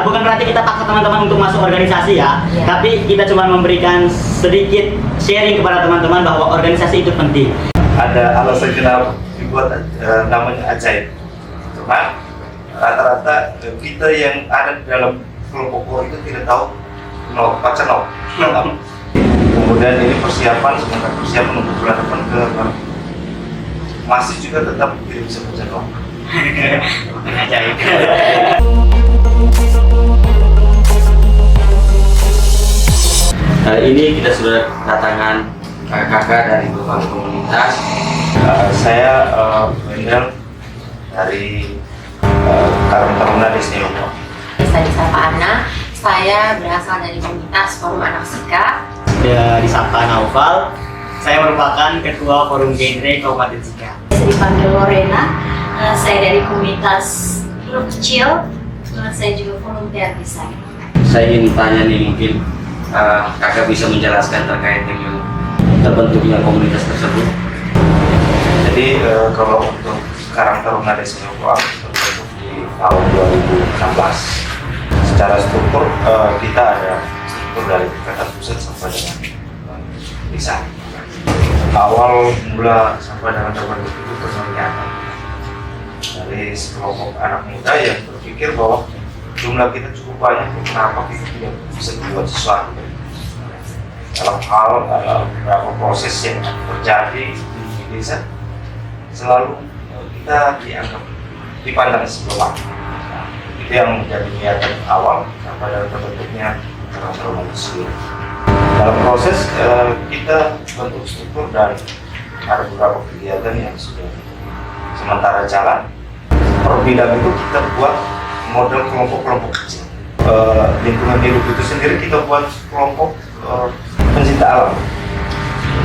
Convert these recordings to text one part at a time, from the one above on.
bukan berarti kita paksa teman-teman untuk masuk organisasi ya, tapi kita cuma memberikan sedikit sharing kepada teman-teman bahwa organisasi itu penting. Ada alasan kenapa dibuat namanya ajaib. Cuma rata-rata kita yang ada di dalam kelompok core itu tidak tahu baca no. Kemudian ini persiapan, sementara persiapan untuk bulan depan ke masih juga tetap tidak bisa baca no. Ajaib. Ini kita sudah kedatangan kakak-kakak dari berbagai komunitas. Saya Wendel dari Karang Taruna Desa Lombok. Saya disapa Ana, saya berasal dari komunitas Forum Anak Sika. Disapa Naufal, saya merupakan ketua Forum Genre Kabupaten Sika. Saya dipanggil Lorena, saya dari komunitas grup kecil, saya juga volunteer di sana. Saya ingin tanya nih, mungkin kakak bisa menjelaskan terkait dengan terbentuknya komunitas tersebut. Jadi kalau untuk Karang Taruna Desa Lombok terbentuk di tahun 2016. Secara struktur kita ada struktur dari tingkatan pusat sampai dengan desa. Awal mula sampai dengan terbentuk itu ternyata dari sekelompok anak muda yang berpikir bahwa jumlah kita cukup banyak, kenapa kita tidak bisa membuat sesuatu dalam hal beberapa proses yang terjadi di desa. Selalu kita dipandang sebelah. Itu yang menjadi niatan awal pada terbentuknya Karang Taruna itu. Dalam proses kita bentuk struktur dan ada beberapa kegiatan yang sudah sementara jalan. Per bidang itu kita buat model kelompok-kelompok kecil. Lingkungan hidup itu sendiri kita buat kelompok pencinta alam.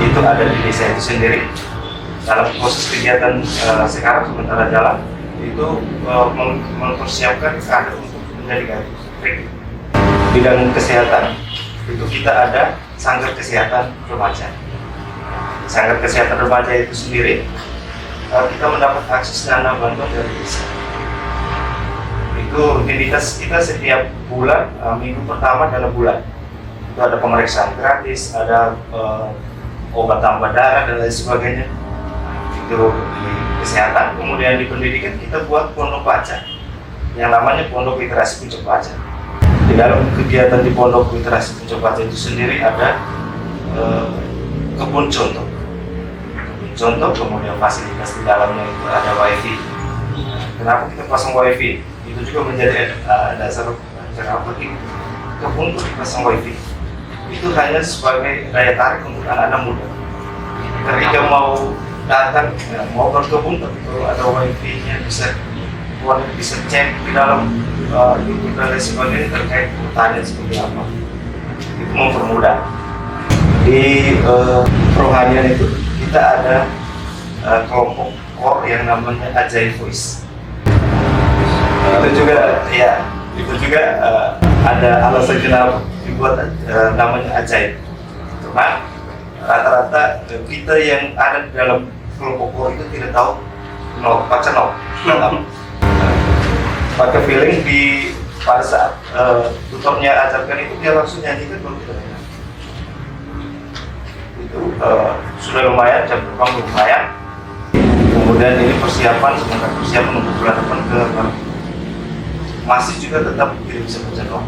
Itu ada di desa itu sendiri. Dalam proses kegiatan sekarang sementara jalan itu mempersiapkan kader untuk menjadi kader. Bidang kesehatan itu kita ada sanggar kesehatan remaja. Sanggar kesehatan remaja itu sendiri kita mendapat akses dana bantuan dari desa. Itu rutinitas kita setiap bulan, minggu pertama dalam bulan itu ada pemeriksaan gratis, ada obat tambah darah dan lain sebagainya. Itu di kesehatan. Kemudian di pendidikan kita buat pondok baca yang namanya Pondok Literasi Puncak Baca. Di dalam kegiatan di Pondok Literasi Puncak Baca itu sendiri ada kebun contoh, kemudian fasilitas di dalamnya itu ada wifi. Kenapa kita pasang wifi? Itu juga menjadi dasar kenapa kebun itu dipasang wifi. Itu hanya sebagai daya tarik untuk anak-anak muda. Ketika mau datang, mau berkebun, kalau ada wifi-nya bisa cek di dalam YouTube dan lain sebagainya terkait pertanyaan seperti apa. Itu mempermudah. Di perohanian itu kita ada kelompok core yang namanya Ajaib Voice. Itu juga ada alasan kenapa dibuat namanya ajaib. Cuma rata-rata kita yang ada di dalam kelompok core itu tidak tahu baca no. Pakai feeling pada saat tutornya ajarkan itu dia langsung nyanyikan baru kita dengar. Itu sudah lumayan, jam terbang lumayan. Kemudian ini persiapan, sementara persiapan untuk bulan depan ke masih juga tetap tidak bisa baca no.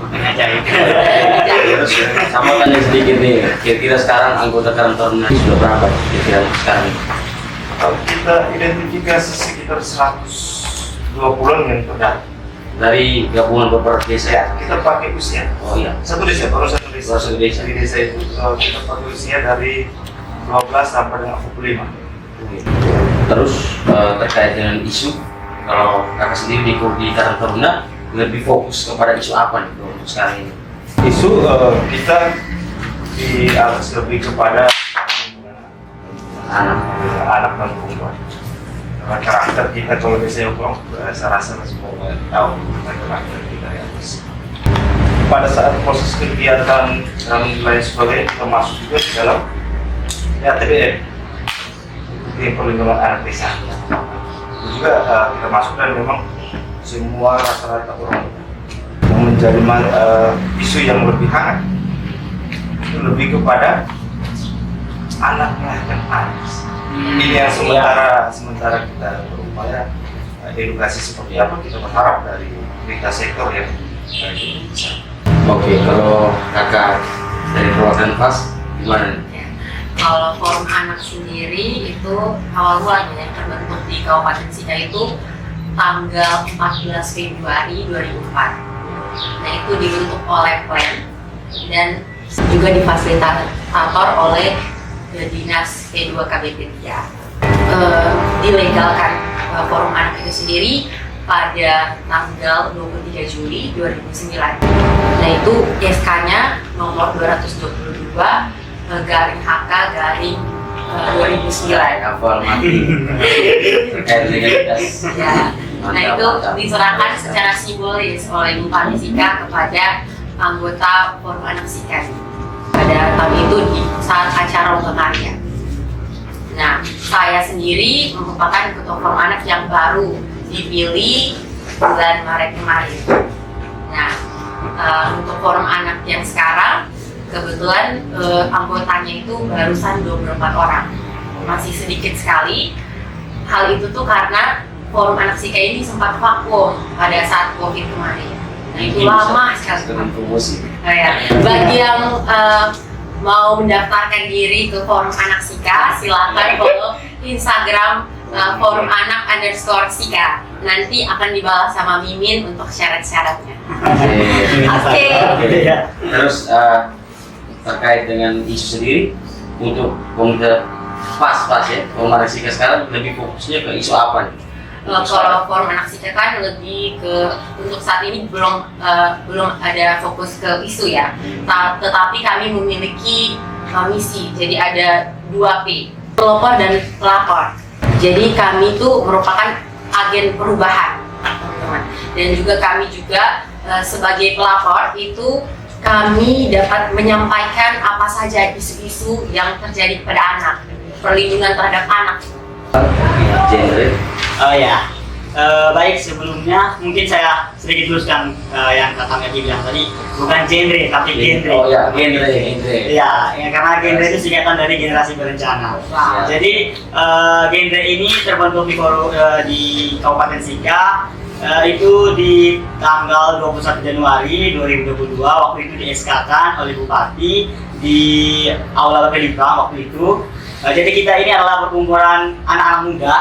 Ajaib. Terus sama tanya sedikit nih, kira-kira sekarang anggota Karang Taruna sudah berapa kira-kira sekarang? Kita identifikasi sekitar 120-an yang terdaftar. Dari gabungan beberapa desa ya? Kita pakai usia. Oh iya. Satu desa, baru satu desa. Baru satu desa. Di desa itu kita pakai usia dari 12 sampai dengan 45. Terus terkait dengan isu, kalau kakak sendiri di Karang Taruna lebih fokus kepada isu apa nih untuk sekarang ini? Isu kita di atas lebih kepada anak dan perempuan. Karakter kita kalau di Seoul, saya rasa semua tahu karakter kita ya. Pada saat proses kegiatan dan lain sebagainya kita masuk juga di dalam TBM, Tim Perlindungan Anak Desa. Itu juga kita masuk dan memang semua rata-rata orang yang menjadi isu yang lebih hangat itu lebih kepada anak melahirkan anak. Ini yang sementara kita berupaya edukasi seperti apa, kita berharap dari pemerintah sektor yang bisa. Oke, kalau kakak dari perwakilan PAS gimana nih? Kalau forum anak sendiri itu awal mulanya yang terbentuk di Kabupaten Sika itu tanggal 14 Februari 2004. Nah itu dibentuk oleh PLAN dan juga difasilitator oleh Dinas P2KBP 3. Dilegalkan forum anak itu sendiri pada tanggal 23 Juli 2009. Nah itu SK-nya nomor 222 garing HK garing 2009. Hafal mati. Terkait legalitas. Ya. Nah itu diserahkan secara simbolis oleh Bupati Sika kepada anggota Forum Anak Sika pada tahun itu di saat acara Lomba Karya. Nah saya sendiri merupakan ketua Forum Anak yang baru dipilih bulan Maret kemarin. Nah untuk Forum Anak yang sekarang kebetulan anggotanya itu barusan 24 orang, masih sedikit sekali. Hal itu tuh karena Forum Anak Sika ini sempat vakum pada saat COVID kemarin. Nah itu lama sekali. Oh, ya. Bagi yang mau mendaftarkan diri ke Forum Anak Sika, silakan follow Instagram Forum Anak _Sika. Nanti akan dibalas sama Mimin untuk syarat-syaratnya. Oke. Terus terkait dengan isu sendiri untuk komunitas PAS ya, Forum Anak Sika sekarang lebih fokusnya ke isu apa nih? Kalau Forum Anak Sika kan lebih ke untuk saat ini belum ada fokus ke isu ya, tetapi kami memiliki misi. Jadi ada 2P, pelopor dan pelapor. Jadi kami itu merupakan agen perubahan, teman-teman. Dan juga kami juga sebagai pelapor itu kami dapat menyampaikan apa saja isu-isu yang terjadi pada anak, perlindungan terhadap anak. Genre. Oh ya, baik sebelumnya mungkin saya sedikit luruskan yang Kak Megi bilang tadi, bukan genre tapi genre. Oh ya, genre. Iya, ya, karena genre itu singkatan dari generasi berencana. Wow. Jadi genre ini terbentuk di Kabupaten Sika. Itu di tanggal 21 Januari 2022, waktu itu di SK-kan oleh Bupati di Aula Bapelibang waktu itu. Jadi kita ini adalah perkumpulan anak-anak muda,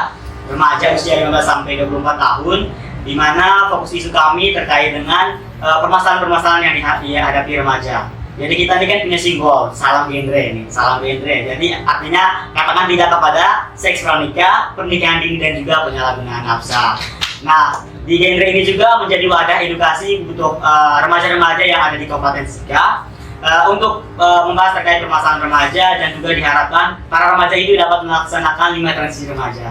remaja usia 15 sampai 24 tahun, di mana fokus isu kami terkait dengan permasalahan-permasalahan yang dihadapi remaja. Jadi kita ini kan punya simbol salam genre ini, salam genre. Jadi artinya katakan tidak kepada seks pranikah, pernikahan dini dan juga penyalahgunaan nafsa. Nah, di genre ini juga menjadi wadah edukasi untuk remaja-remaja yang ada di Kabupaten Sika untuk membahas terkait permasalahan remaja, dan juga diharapkan para remaja itu dapat melaksanakan 5 transisi remaja.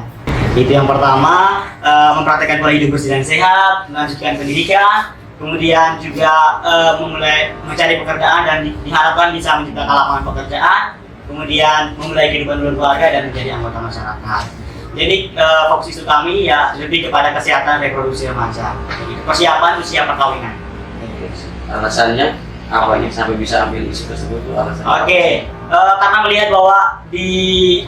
Itu yang pertama, mempraktekkan pola hidup bersih dan sehat, melanjutkan pendidikan, kemudian juga memulai mencari pekerjaan dan diharapkan bisa menciptakan lapangan pekerjaan, kemudian memulai kehidupan berkeluarga dan menjadi anggota masyarakat. Jadi fokus isu kami ya lebih kepada kesehatan reproduksi remaja, persiapan usia perkawinan. Alasannya apa nih sampai bisa ambil isu tersebut itu alasannya? Oke, karena melihat bahwa di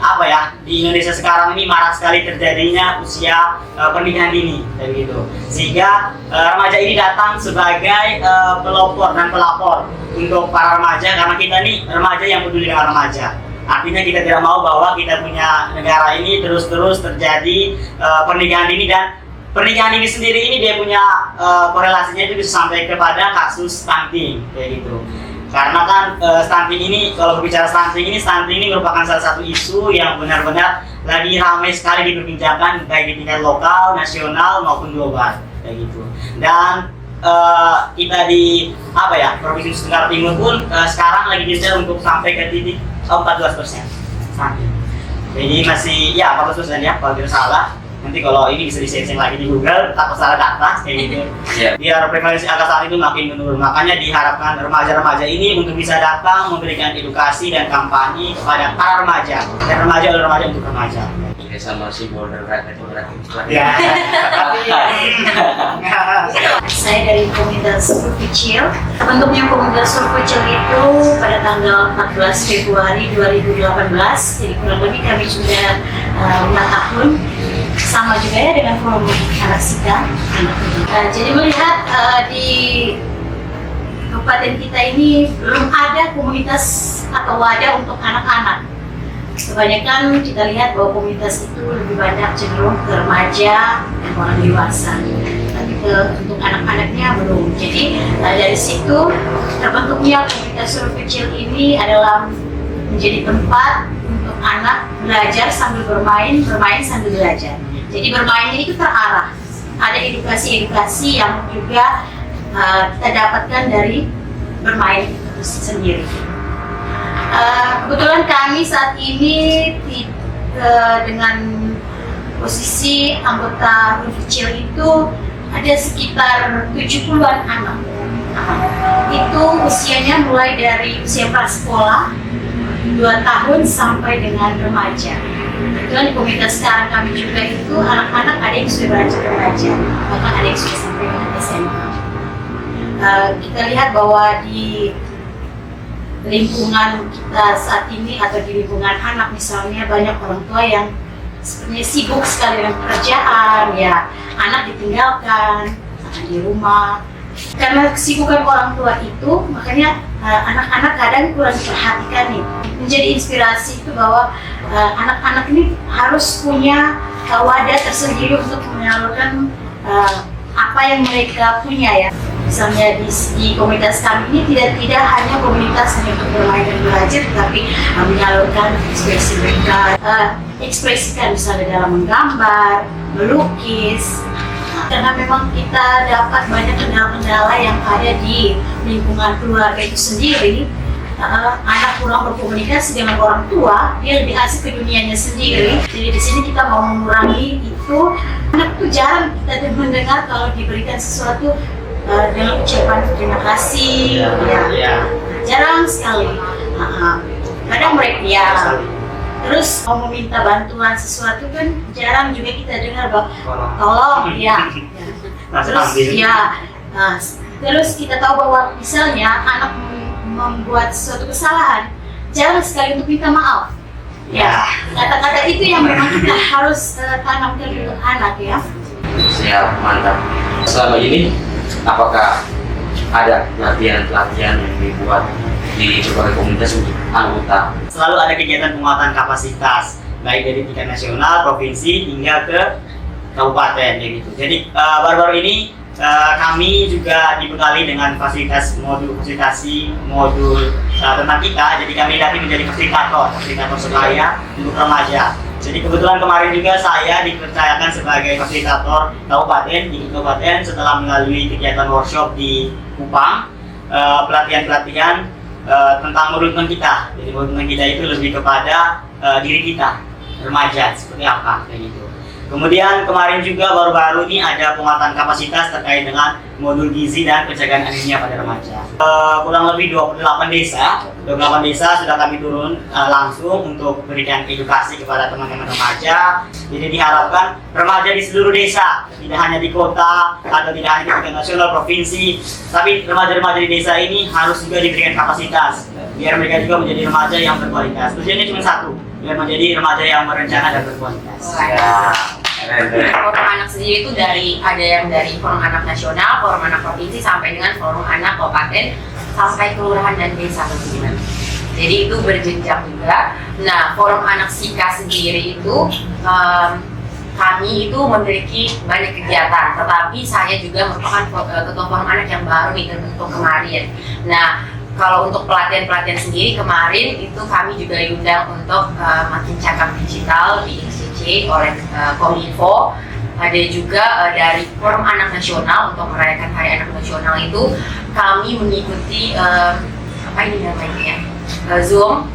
Indonesia sekarang ini marak sekali terjadinya usia pernikahan dini, kayak gitu. Sehingga remaja ini datang sebagai pelopor dan pelapor untuk para remaja, karena kita nih remaja yang peduli dengan remaja. Artinya kita tidak mau bahwa kita punya negara ini terus-terus terjadi pernikahan dini, dan pernikahan dini sendiri ini dia punya korelasinya itu bisa sampai kepada kasus stunting, kayak gitu. Karena kan stunting ini, kalau berbicara stunting ini merupakan salah satu isu yang benar-benar lagi ramai sekali diperbincangkan baik di tingkat lokal, nasional maupun global, kayak gitu. Dan kita di Provinsi Nusa Tenggara Timur pun sekarang lagi bisa untuk sampai ke titik 14% stunting. Jadi masih 14% ya kalau tidak salah. Nanti kalau ini bisa di-searching lagi di Google, takut salah data kayak gitu. Biar prevalensi angka stunting itu makin menurun. Makanya diharapkan remaja-remaja ini untuk bisa datang memberikan edukasi dan kampanye kepada para remaja, dan remaja oleh remaja untuk remaja. sama simbol bergerak itu berarti Ya. Saya dari komunitas Huruf Kecil. Bentuknya komunitas Huruf Kecil itu pada tanggal 14 Februari 2018. Jadi kurang lebih kami sudah 5 tahun. Sama juga ya dengan forum anak Sika. Jadi melihat di kabupaten kita ini belum ada komunitas atau wadah untuk anak-anak. Kebanyakan kita lihat bahwa komunitas itu lebih banyak cenderung ke remaja dan orang dewasa, tapi untuk anak-anaknya belum. Jadi dari situ terbentuknya komunitas Huruf Kecil ini adalah menjadi tempat untuk anak belajar sambil bermain, bermain sambil belajar. Jadi bermainnya itu terarah. Ada edukasi-edukasi yang juga kita dapatkan dari bermain itu sendiri. Kebetulan kami saat ini dengan posisi anggota Huruf Kecil itu ada sekitar 70-an anak. Itu usianya mulai dari usia prasekolah 2 tahun sampai dengan remaja. Kebetulan di komunitas sekarang kami juga itu anak-anak ada yang sudah beranjak remaja, bahkan ada yang sudah sampai dengan SMA. Kita lihat bahwa di lingkungan kita saat ini atau di lingkungan anak misalnya banyak orang tua yang sebenarnya sibuk sekali dengan pekerjaan, ya anak ditinggalkan di rumah. Karena kesibukan orang tua itu, makanya anak-anak kadang kurang diperhatikan nih. Menjadi inspirasi itu bahwa anak-anak ini harus punya wadah tersendiri untuk menyalurkan apa yang mereka punya ya. Misalnya di komunitas kami ini tidak hanya komunitas hanya untuk bermain dan belajar, tapi menyalurkan ekspresi mereka, ekspresikan misalnya dalam menggambar, melukis. Karena memang kita dapat banyak kendala-kendala yang ada di lingkungan keluarga itu sendiri. Anak kurang berkomunikasi dengan orang tua, dia lebih asik ke dunianya sendiri. Jadi di sini kita mau mengurangi itu. Anak tuh jarang kita mendengar kalau diberikan sesuatu dengan ucapan terima kasih, ya. Jarang sekali. Kadang mereka ya. Terus mau meminta bantuan sesuatu kan jarang juga kita dengar bahwa tolong, ya. Terus ya, terus kita tahu bahwa misalnya anak membuat suatu kesalahan, jarang sekali untuk minta maaf. Ya, kata-kata itu yang memang kita harus tanamkan untuk anak ya. Siap, mantap. Selama ini apakah ada pelatihan-pelatihan yang dibuat di berbagai komunitas untuk anggota? Selalu ada kegiatan penguatan kapasitas, baik dari tingkat nasional, provinsi, hingga ke kabupaten gitu. Jadi baru-baru ini kami juga dibekali dengan fasilitas modul tentang kita. Jadi kami datang menjadi fasilitator sebaya untuk remaja. Jadi kebetulan kemarin juga saya dipercayakan sebagai fasilitator kabupaten di kabupaten setelah melalui kegiatan workshop di Kupang, pelatihan-pelatihan tentang modul tentang kita. Jadi modul tentang kita itu lebih kepada diri kita, remaja seperti apa kayak gitu. Kemudian kemarin juga baru-baru ini ada penguatan kapasitas terkait dengan modul gizi dan pencegahan anemia pada remaja. Kurang lebih 28 desa sudah kami turun langsung untuk berikan edukasi kepada teman-teman remaja. Jadi diharapkan remaja di seluruh desa, tidak hanya di kota atau tidak hanya di tingkat nasional, provinsi, tapi remaja-remaja di desa ini harus juga diberikan kapasitas biar mereka juga menjadi remaja yang berkualitas. Tujuannya cuma satu, biar menjadi remaja yang berencana dan berkualitas. Forum anak sendiri itu ada yang dari forum anak nasional, forum anak provinsi sampai dengan forum anak kabupaten sampai kelurahan dan desa tentunya. Jadi itu berjenjang juga. Nah, forum anak Sika sendiri itu kami itu memiliki banyak kegiatan, tetapi saya juga merupakan ketua forum anak yang baru nih terbentuk kemarin. Nah, kalau untuk pelatihan-pelatihan sendiri kemarin itu kami juga diundang untuk makin cakap digital di ICC oleh Kominfo. Ada juga dari Forum Anak Nasional untuk merayakan Hari Anak Nasional itu kami mengikuti apa ini namanya ya, Zoom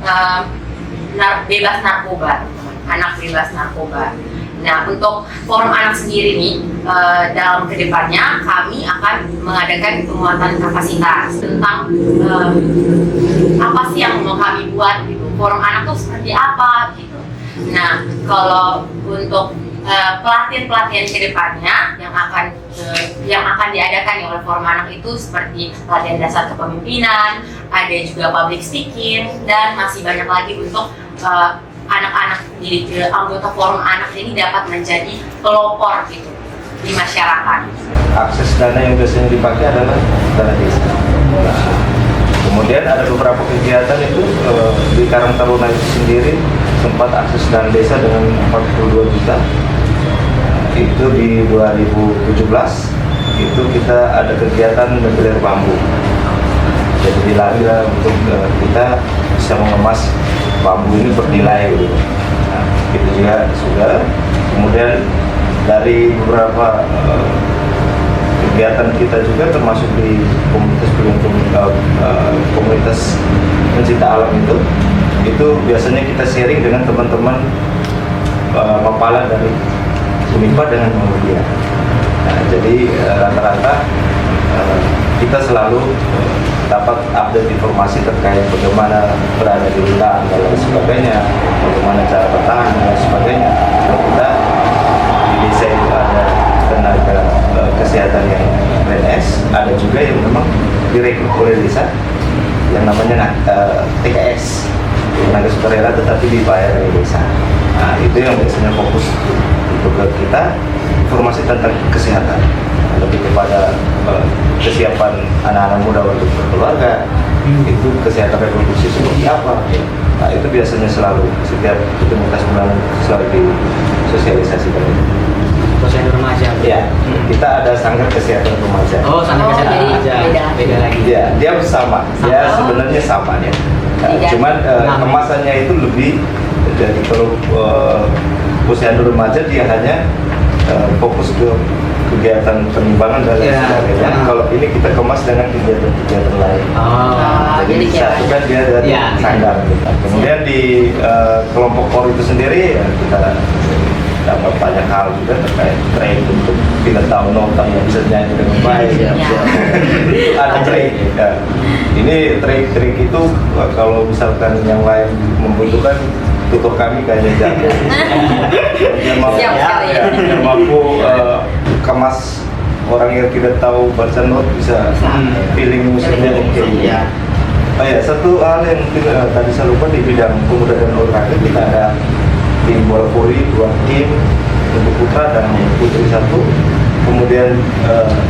bebas narkoba, anak bebas narkoba. Nah, untuk forum anak sendiri nih, dalam kedepannya kami akan mengadakan penguatan kapasitas tentang apa sih yang mau kami buat gitu. Forum anak tuh seperti apa gitu. Nah, kalau untuk pelatihan-pelatihan ke depannya yang akan diadakan oleh Forum Anak itu seperti pelatihan dasar kepemimpinan, ada juga public speaking, dan masih banyak lagi untuk anak-anak di anggota Forum Anak ini dapat menjadi pelopor gitu di masyarakat. Akses dana yang biasanya dipakai adalah dana desa. Nah, kemudian ada beberapa kegiatan itu di Karang Taruna itu sendiri sempat akses dana desa dengan 42 juta. Itu di 2017 itu kita ada kegiatan mengelir bambu. Jadi dilarang untuk kita bisa mengemas bambu ini bernilai gitu. Nah, itu juga sudah. Kemudian dari beberapa kegiatan kita juga termasuk di komunitas komunitas pencinta alam itu biasanya kita sharing dengan teman-teman Mapala dari Unipa dengan Muhammadiyah. Nah, jadi rata-rata kita selalu dapat update informasi terkait bagaimana berada di hutan dan lain sebagainya, bagaimana cara bertahan dan lain sebagainya. Kalau kita di desa itu ada tenaga kesehatan yang PNS, ada juga yang memang direkrut oleh desa yang namanya TKS, tenaga sukarela tetapi dibayar oleh desa. Nah, itu yang biasanya fokus untuk kita informasi tentang kesehatan, lebih kepada kesiapan anak-anak muda untuk berkeluarga, itu kesehatan reproduksi seperti apa. Nah, itu biasanya selalu setiap komunitas bulanan selalu disosialisasikan. Posyandu remaja. Ya, kita ada sanggar kesehatan remaja. Oh, sanggar kesehatan jadi remaja. Beda lagi. Ya, dia sama. Ya sebenarnya sama ya. Cuman kemasannya itu lebih. Jadi kalau posyandu remaja dia hanya fokus ke kegiatan penimbangan dan lain sebagainya. Kalau ini kita kemas dengan kegiatan-kegiatan lain. Jadi disatukan dia dari sanggar. Kemudian di kelompok KOR itu sendiri kita dapat banyak hal juga terkait train untuk tidak tahu nota yang bisa nyanyi dengan baik. Ada train. Ya. Ini trik itu kalau misalkan yang lain membutuhkan, tutor kami kayaknya jago. Dia mampu kemas orang yang tidak tahu baca not bisa feeling musiknya oke. Oh ya, satu hal yang mungkin tadi saya lupa di bidang pemuda dan olahraga, kita ada tim bola voli 2 tim untuk putra dan putri 1. Kemudian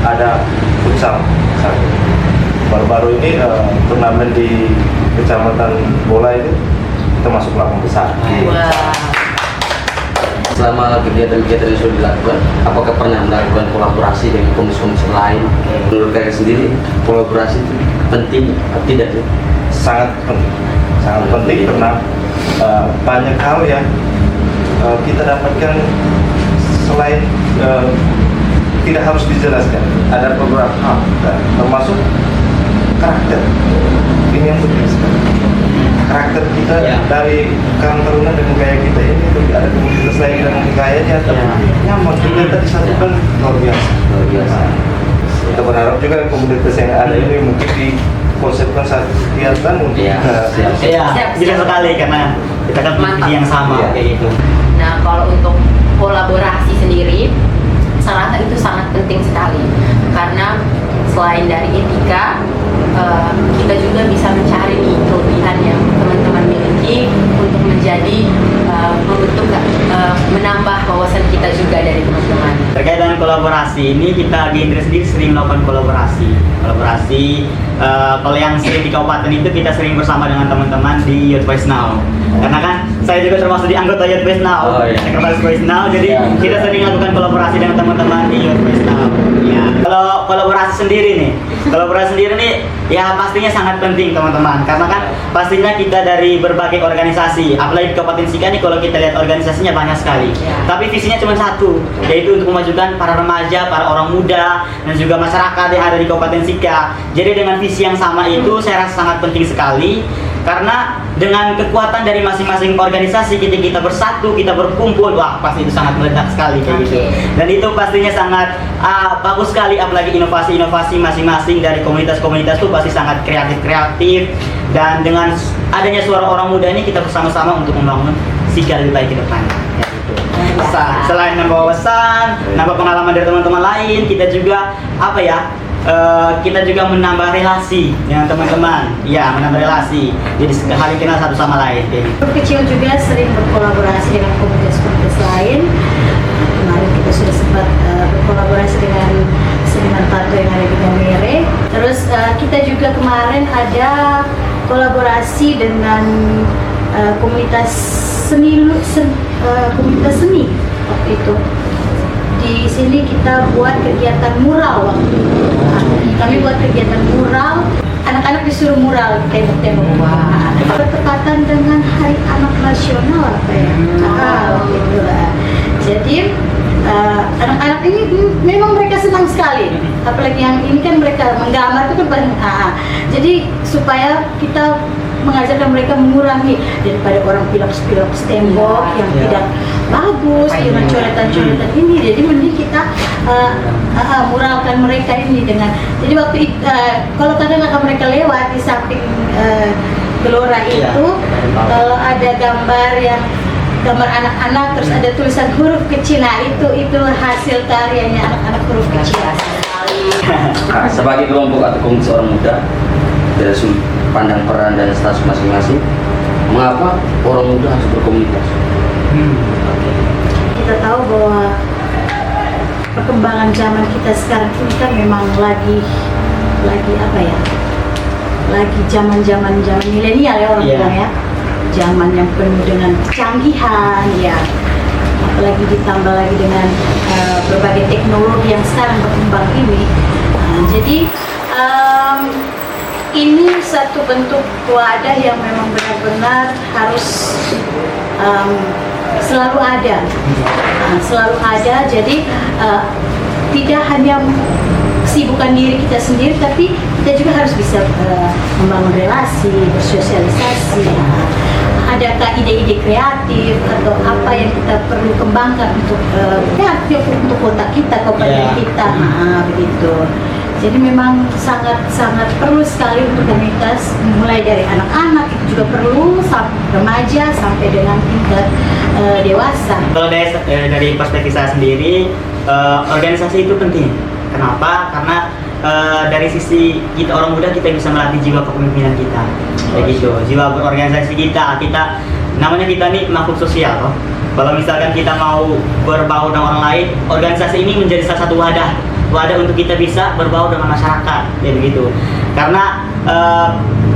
ada futsal 1. Baru-baru ini turnamen di kecamatan bola itu kita masuk 8 besar. Selama kegiatan-kegiatan yang sudah dilakukan, apakah pernah melakukan kolaborasi dengan komisi-komisi lain? Menurut kalian sendiri, kolaborasi itu penting atau tidak? Sangat penting karena banyak hal yang kita dapatkan selain tidak harus dijelaskan. Ada beberapa hal, termasuk karakter. Ini yang penting sekali. Karakter kita dari Karang Taruna dengan gaya kita ini, ada komunitas lain dengan gayanya, tapi nyaman. Kita disatukan luar biasa. Kita berharap juga komunitas yang ada ini mungkin dikonsepkan satu kegiatan untuk jelas sekali karena kita kan visi yang sama kayak gitu. Nah, kalau untuk kolaborasi sendiri, saya rasa itu sangat penting sekali karena selain dari etika, kita juga bisa mencari nih kelebihan yang teman-teman miliki untuk menjadi membentuk menambah wawasan kita juga dari teman-teman. Terkait dengan kolaborasi ini, kita di Indra sendiri sering melakukan kolaborasi. Kalau yang sering di kabupaten itu kita sering bersama dengan teman-teman di Youth Voice Now. Karena kan saya juga termasuk di anggota Youth Voice Now, Sekretaris Voice Now. Jadi kita sering melakukan kolaborasi dengan teman-teman di Youth Voice Now. Ya. Kalau kolaborasi sendiri nih ya pastinya sangat penting teman-teman. Karena kan pastinya kita dari berbagai organisasi, apalagi di Kabupaten Sika nih kalau kita lihat organisasinya banyak sekali. Tapi visinya cuma satu, yaitu untuk memajukan para remaja, para orang muda, dan juga masyarakat yang ada di Kabupaten Sika. Jadi dengan visi yang sama itu saya rasa sangat penting sekali. Karena dengan kekuatan dari masing-masing organisasi kita bersatu, kita berkumpul, wah pasti itu sangat meledak sekali kayak gitu. Dan itu pastinya sangat bagus sekali, apalagi inovasi-inovasi masing-masing dari komunitas-komunitas itu pasti sangat kreatif. Dan dengan adanya suara orang muda ini kita bersama-sama untuk membangun Sika lebih baik ke depan. Ya, gitu. Selain nambah wawasan, nambah pengalaman dari teman-teman lain, kita juga apa ya? Kita juga menambah relasi dengan teman-teman, ya menambah relasi. Jadi saling kenal satu sama lain. Grup kecil juga sering berkolaborasi dengan komunitas-komunitas lain. Kemarin kita sudah sempat berkolaborasi dengan seniman tato yang ada di Gamere. Terus kita juga kemarin ada kolaborasi dengan komunitas komunitas seni waktu itu. Di sini kita buat kegiatan mural waktu itu. Kami buat kegiatan mural, anak-anak disuruh mural di tembok-tembok. Bertepatan dengan Hari Anak Nasional apa ya? Waktu itu lah. Jadi anak-anak ini memang mereka senang sekali. Apalagi yang ini kan mereka menggambar itu kan paling. Jadi supaya kita mengajarkan mereka mengurangi daripada orang pilak-pilak tembok yang tidak bagus dengan coretan-coretan ini. Jadi mending kita muralkan mereka ini dengan. Jadi waktu itu kalau kadang mereka lewat di samping gelora itu, kalau ada gambar anak-anak terus ada tulisan huruf kecil, nah itu hasil karyanya anak-anak huruf kecil. Nah, sebagai kelompok atau komunitas orang muda dari sudut pandang peran dan status masing-masing, mengapa orang muda harus berkomunitas? Kita tahu bahwa perkembangan zaman kita sekarang ini kan memang lagi apa ya? Lagi zaman milenial ya orang bilang ya. Zaman yang penuh dengan kecanggihan ya. Apalagi ditambah lagi dengan berbagai teknologi yang sekarang berkembang ini. Jadi ini satu bentuk wadah yang memang benar-benar harus selalu ada. Jadi tidak hanya kesibukan diri kita sendiri, tapi kita juga harus bisa membangun relasi, bersosialisasi. Adakah ide-ide kreatif atau apa yang kita perlu kembangkan untuk untuk kota kita, kabupaten kita, begitu. Jadi memang sangat perlu sekali untuk komunitas, mulai dari anak-anak itu juga perlu, remaja sampai dengan tingkat dewasa. Kalau dari perspektif saya sendiri, organisasi itu penting. Kenapa? Karena dari sisi kita orang muda, kita bisa melatih jiwa kepemimpinan kita, kayak gitu. Jiwa berorganisasi kita namanya kita nih makhluk sosial, toh. Kalau misalkan kita mau berbaur dengan orang lain, organisasi ini menjadi salah satu wadah untuk kita bisa berbaur dengan masyarakat, kayak begitu. Karena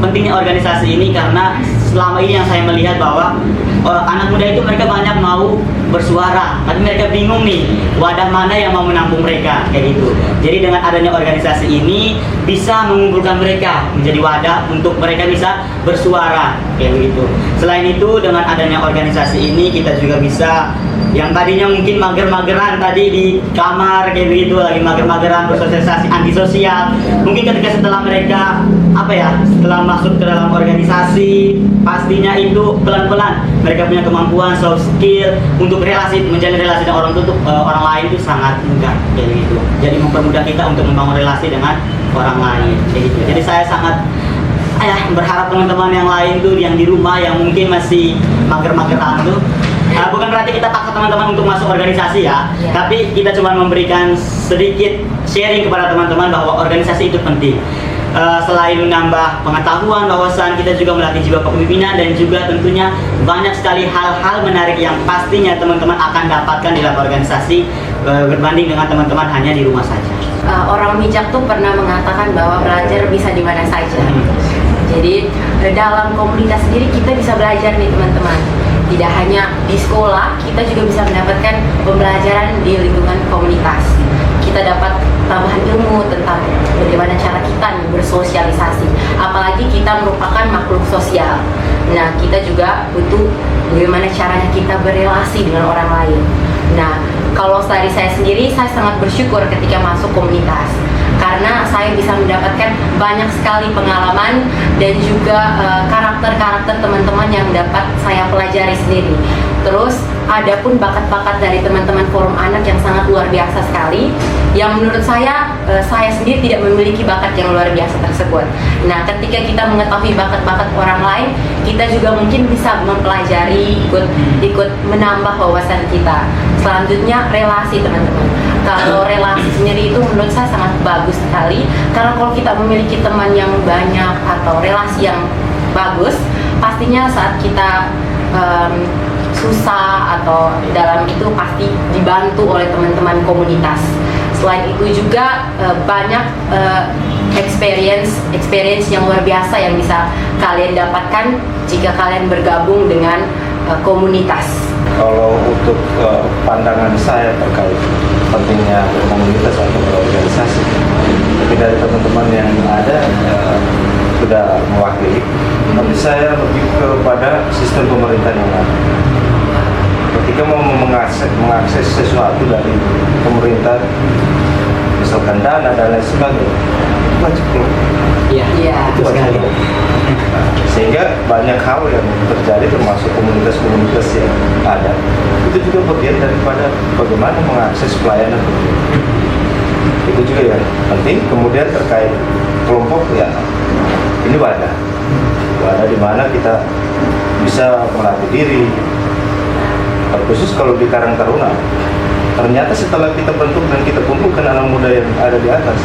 pentingnya organisasi ini karena selama ini yang saya melihat bahwa anak muda itu mereka banyak mau bersuara, tapi mereka bingung nih wadah mana yang mau menampung mereka, kayak gitu. Jadi dengan adanya organisasi ini bisa mengumpulkan mereka menjadi wadah untuk mereka bisa bersuara, kayak begitu. Selain itu dengan adanya organisasi ini kita juga bisa yang tadinya mungkin mager-mageran tadi di kamar kayak begitu, lagi mager-mageran bersosialisasi antisosial, mungkin ketika setelah mereka setelah masuk ke dalam organisasi, pastinya itu pelan-pelan mereka punya kemampuan soft skill untuk menjalin relasi dengan orang lain itu sangat mudah, kayak gitu. Jadi mempermudah kita untuk membangun relasi dengan orang lain, kayak gitu. Jadi saya sangat berharap teman-teman yang lain tuh yang di rumah yang mungkin masih mager-mageran tuh, bukan berarti kita paksa teman-teman untuk masuk organisasi ya, tapi kita cuma memberikan sedikit sharing kepada teman-teman bahwa organisasi itu penting. Selain menambah pengetahuan, wawasan, kita juga melatih jiwa kepemimpinan dan juga tentunya banyak sekali hal-hal menarik yang pastinya teman-teman akan dapatkan di dalam organisasi berbanding dengan teman-teman hanya di rumah saja. Orang bijak tuh pernah mengatakan bahwa belajar bisa di mana saja. Jadi dalam komunitas sendiri kita bisa belajar nih teman-teman. Tidak hanya di sekolah, kita juga bisa mendapatkan pembelajaran di lingkungan komunitas. Kita dapat tambahan ilmu tentang bagaimana cara kita nih bersosialisasi. Apalagi kita merupakan makhluk sosial. Nah, kita juga butuh bagaimana caranya kita berrelasi dengan orang lain. Nah, kalau dari saya sendiri, saya sangat bersyukur ketika masuk komunitas. Karena saya bisa mendapatkan banyak sekali pengalaman dan juga karakter-karakter teman-teman yang dapat saya pelajari sendiri. Terus ada pun bakat-bakat dari teman-teman forum anak yang sangat luar biasa sekali, yang menurut saya sendiri tidak memiliki bakat yang luar biasa tersebut. Nah, ketika kita mengetahui bakat-bakat orang lain, kita juga mungkin bisa mempelajari, ikut menambah wawasan kita. Selanjutnya relasi, teman-teman. Kalau relasi sendiri itu menurut saya sangat bagus sekali, karena kalau kita memiliki teman yang banyak atau relasi yang bagus, pastinya saat kita susah atau dalam itu pasti dibantu oleh teman-teman komunitas. Selain itu juga banyak experience yang luar biasa yang bisa kalian dapatkan jika kalian bergabung dengan komunitas. Kalau untuk pandangan saya terkait pentingnya komunitas atau berorganisasi, tapi dari teman-teman yang ada sudah mewakili, tapi saya lebih kepada sistem pemerintahan yang ada. Ketika mau mengakses sesuatu dari pemerintah, misalkan dana dan lain sebagainya, wajib keluar. Iya. Itu sekali. Sehingga banyak hal yang terjadi termasuk komunitas-komunitas yang ada itu juga bagian daripada bagaimana mengakses pelayanan publik. Itu juga yang penting. Kemudian terkait kelompok, ya ini wadah di mana kita bisa melatih diri. Khusus kalau di Karang Taruna, ternyata setelah kita bentuk dan kita kumpulkan anak muda yang ada di atas,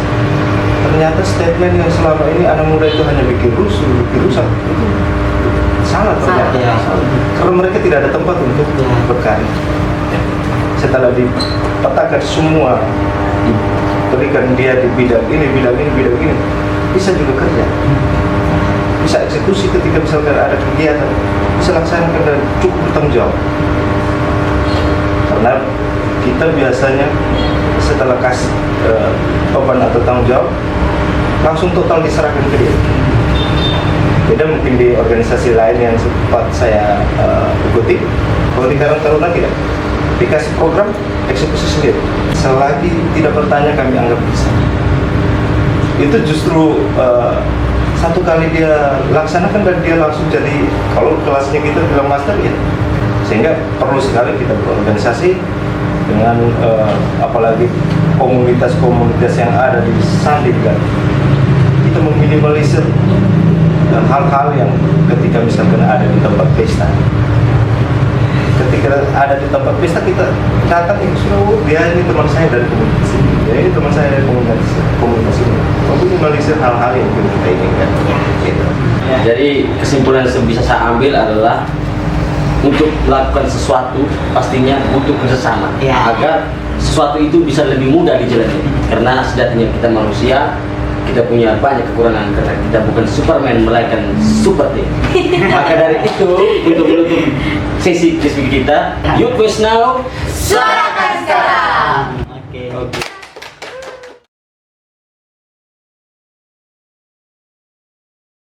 ternyata statement yang selama ini anak muda itu hanya bikin rusuh, bikin rusak, itu salah ternyata. Karena mereka tidak ada tempat untuk berkarya. Setelah dipetakan semua, diberikan dia di bidang ini, bisa juga kerja, bisa eksekusi ketika misalkan ada kegiatan, bisa laksanakan dan cukup bertanggung jawab. Karena kita biasanya setelah kasih beban atau tanggung jawab, langsung total diserahkan ke dia. Beda mungkin di organisasi lain yang sempat saya ikuti, kalau di Karang Taruna tidak. Dikasih program, eksekusi sendiri. Selagi tidak bertanya, kami anggap bisa. Itu justru satu kali dia laksanakan dan dia langsung jadi, kalau kelasnya kita bilang master ya. Sehingga perlu sekali kita berorganisasi dengan apalagi komunitas-komunitas yang ada di Sandika. Kita meminimalisir hal-hal yang ketika misalkan ada di tempat pesta. Ketika ada di tempat pesta kita datang, dia ini teman saya dari komunitas ini, dia ini teman saya dari komunitas ini. Meminimalisir hal-hal yang kita inginkan. Gitu. Jadi kesimpulan yang bisa saya ambil adalah untuk melakukan sesuatu pastinya butuh kerjasama agar sesuatu itu bisa lebih mudah dijalani. Karena sejatinya kita manusia, kita punya banyak kekurangan karena kita bukan Superman melainkan Super Team. Maka dari itu untuk menutup sesi diskusi kita, Youth Voice Now, Suarakan sekarang. Oke.